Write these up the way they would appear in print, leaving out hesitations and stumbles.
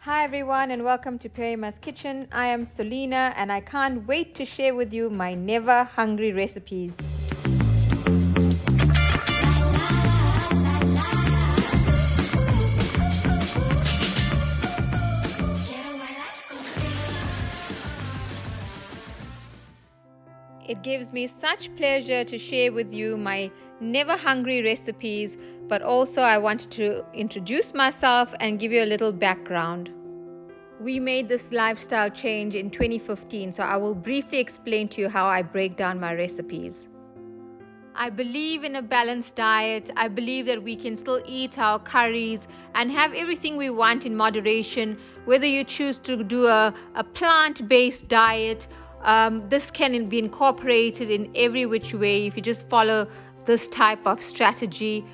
Hi everyone and welcome to Perima's Kitchen. I am Selena and I can't wait to share with you my never hungry recipes. It gives me such pleasure to share with you my never hungry recipes, but also I wanted to introduce myself and give you a little background. We made this lifestyle change in 2015, so I will briefly explain to you how I break down my recipes. I believe in a balanced diet. I believe that we can still eat our curries and have everything we want in moderation, whether you choose to do a plant-based diet. This can be incorporated in every which way if you just follow this type of strategy.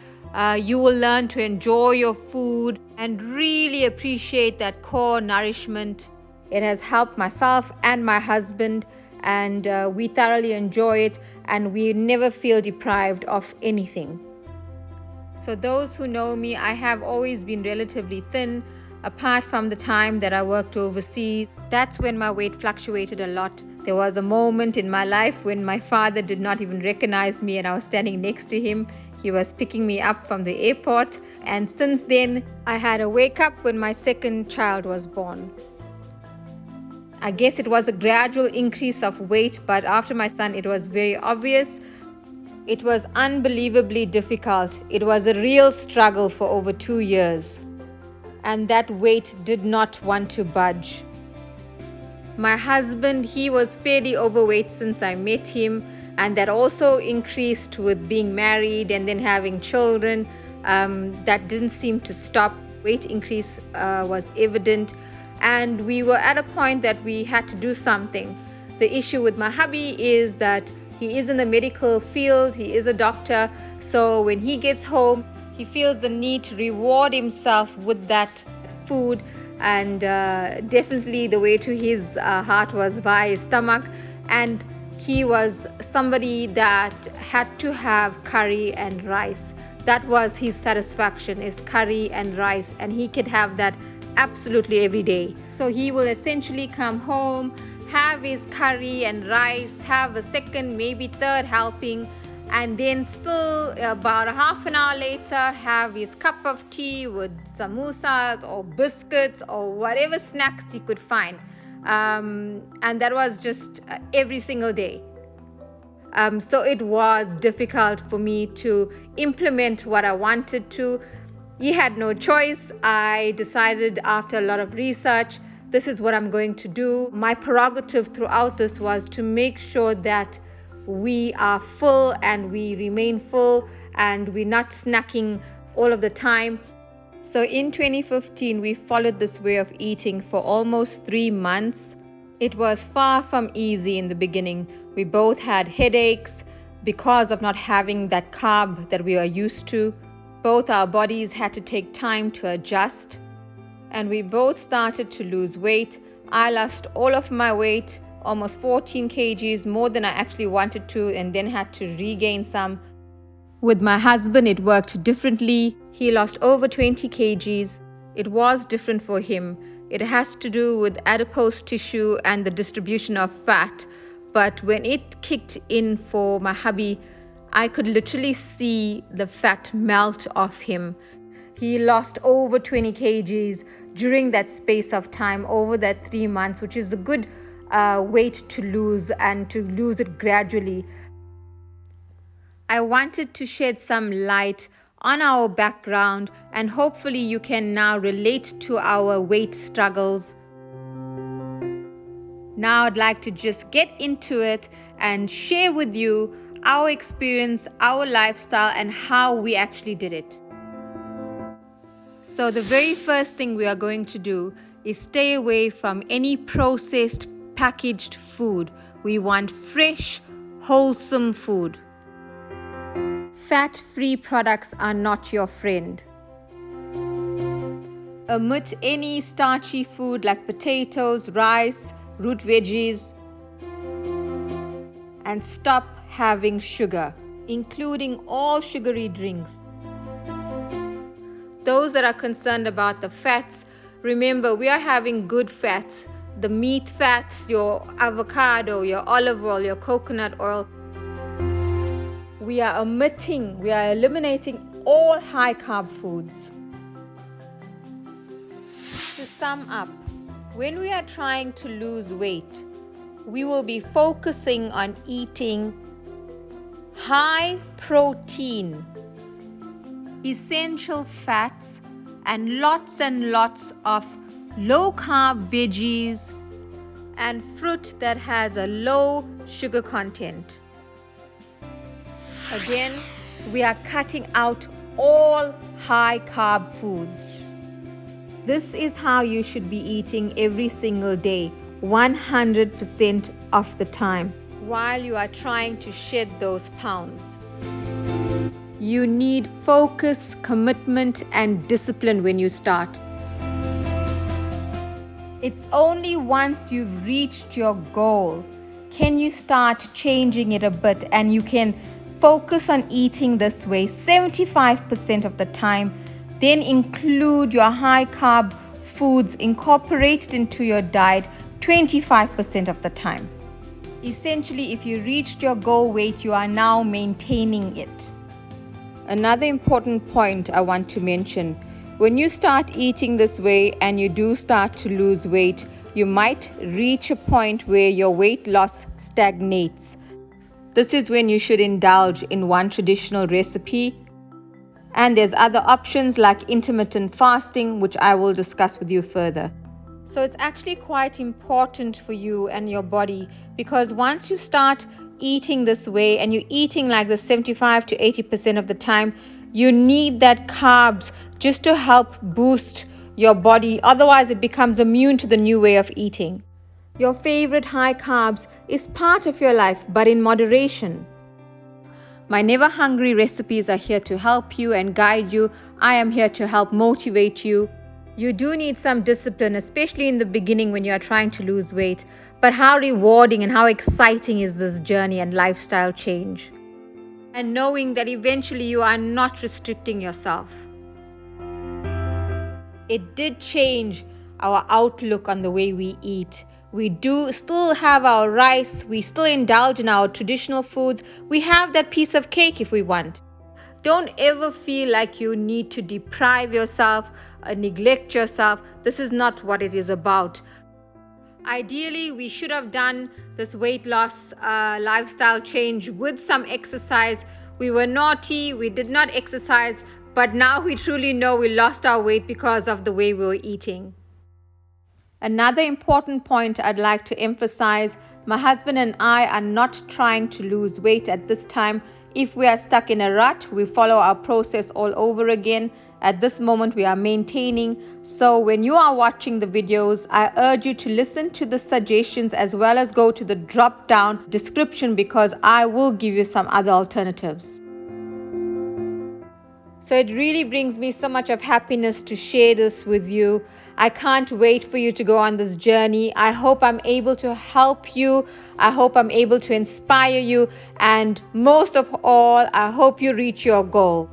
You will learn to enjoy your food and really appreciate that core nourishment. It has helped myself and my husband, and we thoroughly enjoy it and we never feel deprived of anything. So those who know me, I have always been relatively thin, apart from the time that I worked overseas. That's when my weight fluctuated a lot. There was a moment in my life when my father did not even recognize me and I was standing next to him. He was picking me up from the airport, and since then I had a wake up when my second child was born. I guess it was a gradual increase of weight, but after my son it was very obvious. It was unbelievably difficult. It was a real struggle for over 2 years, and that weight did not want to budge. My husband, he was fairly overweight since I met him, and that also increased with being married and then having children. That didn't seem to stop. Weight increase was evident, and we were at a point that we had to do something. The issue with my hubby is that he is in the medical field, he is a doctor, so when he gets home, he feels the need to reward himself with that food, and definitely the way to his heart was by his stomach, and he was somebody that had to have curry and rice. That was his satisfaction, is curry and rice, and he could have that absolutely every day. So he will essentially come home, have his curry and rice, have a second, maybe third helping, and then still about a half an hour later have his cup of tea with samosas or biscuits or whatever snacks he could find. And that was just every single day. So it was difficult for me to implement what I wanted to. He had no choice. I decided after a lot of research, this is what I'm going to do. My prerogative throughout this was to make sure that we are full and we remain full and we're not snacking all of the time. So in 2015, we followed this way of eating for almost 3 months. It was far from easy in the beginning. We both had headaches because of not having that carb that we are used to. Both our bodies had to take time to adjust, and we both started to lose weight. I lost all of my weight, almost 14 kgs, more than I actually wanted to, and then had to regain some. With my husband, it worked differently. He lost over 20 kgs. It was different for him. It has to do with adipose tissue and the distribution of fat. But when it kicked in for my hubby, I could literally see the fat melt off him. He lost over 20 kgs during that space of time, over that 3 months, which is a good weight to lose, and to lose it gradually. I wanted to shed some light on our background, and hopefully you can now relate to our weight struggles. Now I'd like to just get into it and share with you our experience, our lifestyle, and how we actually did it. So the very first thing we are going to do is stay away from any processed, packaged food. We want fresh, wholesome food. Fat-free products are not your friend. Omit any starchy food like potatoes, rice, root veggies, and stop having sugar, including all sugary drinks. Those that are concerned about the fats, Remember, we are having good fats, the meat fats, your avocado, your olive oil, your coconut oil. We are eliminating all high carb foods. To sum up, when we are trying to lose weight, we will be focusing on eating high protein, essential fats, and lots of low carb veggies and fruit that has a low sugar content. Again, we are cutting out all high carb foods. This is how you should be eating every single day, 100% of the time, while you are trying to shed those pounds. You need focus, commitment, and discipline when you start. It's only once you've reached your goal can you start changing it a bit, and you can focus on eating this way 75% of the time. Then include your high carb foods incorporated into your diet 25% of the time. Essentially, if you reached your goal weight, you are now maintaining it. Another important point I want to mention, when you start eating this way and you do start to lose weight, you might reach a point where your weight loss stagnates. This is when you should indulge in one traditional recipe. And there's other options like intermittent fasting, which I will discuss with you further. So it's actually quite important for you and your body, because once you start eating this way and you're eating like this 75 to 80% of the time, you need that carbs just to help boost your body. Otherwise, it becomes immune to the new way of eating. Your favorite high carbs is part of your life, but in moderation. My Never Hungry recipes are here to help you and guide you. I am here to help motivate you. You do need some discipline, especially in the beginning when you are trying to lose weight. But how rewarding and how exciting is this journey and lifestyle change? And knowing that eventually you are not restricting yourself. It did change our outlook on the way we eat. We do still have our rice. We still indulge in our traditional foods. We have that piece of cake if we want. Don't ever feel like you need to deprive yourself or neglect yourself. This is not what it is about. Ideally, we should have done this weight loss lifestyle change with some exercise. We were naughty, we did not exercise, but now we truly know we lost our weight because of the way we were eating. Another important point I'd like to emphasize, my husband and I are not trying to lose weight at this time. If we are stuck in a rut, we follow our process all over again. At this moment, we are maintaining. So when you are watching the videos, I urge you to listen to the suggestions as well as go to the drop-down description, because I will give you some other alternatives. So it really brings me so much of happiness to share this with you. I can't wait for you to go on this journey. I hope I'm able to help you. I hope I'm able to inspire you. And most of all, I hope you reach your goal.